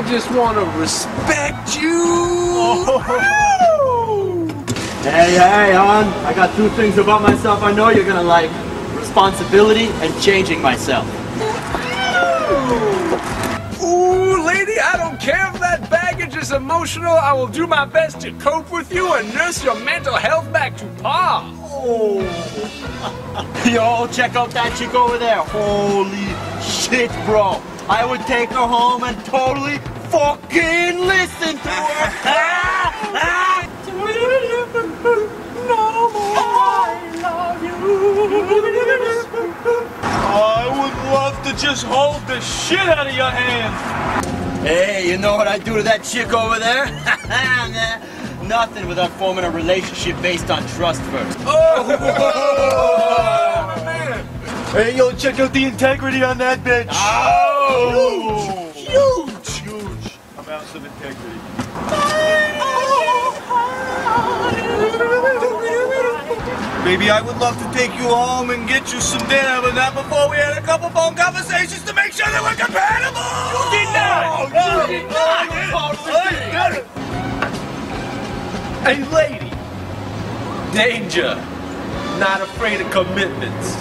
I just want to respect you. Hey, hon. I got two things about myself I know you're gonna like. Responsibility and changing myself. Ooh, lady, I don't care if that baggage is emotional. I will do my best to cope with you and nurse your mental health back to par. Oh. Yo, check out that chick over there. Holy shit, bro. I would take her home and totally fucking listen to her. No more, I love you. I would love to just hold the shit out of your hand. Hey, you know what I do to that chick over there? Nothing without forming a relationship based on trust first. Man. Hey, yo, check out the integrity on that bitch. Oh! Huge amounts of integrity. Baby, I would love to take you home and get you some dinner, but not before we had a couple phone conversations to make sure that we're compatible. You did not. Hey, lady. Danger. Not afraid of commitments.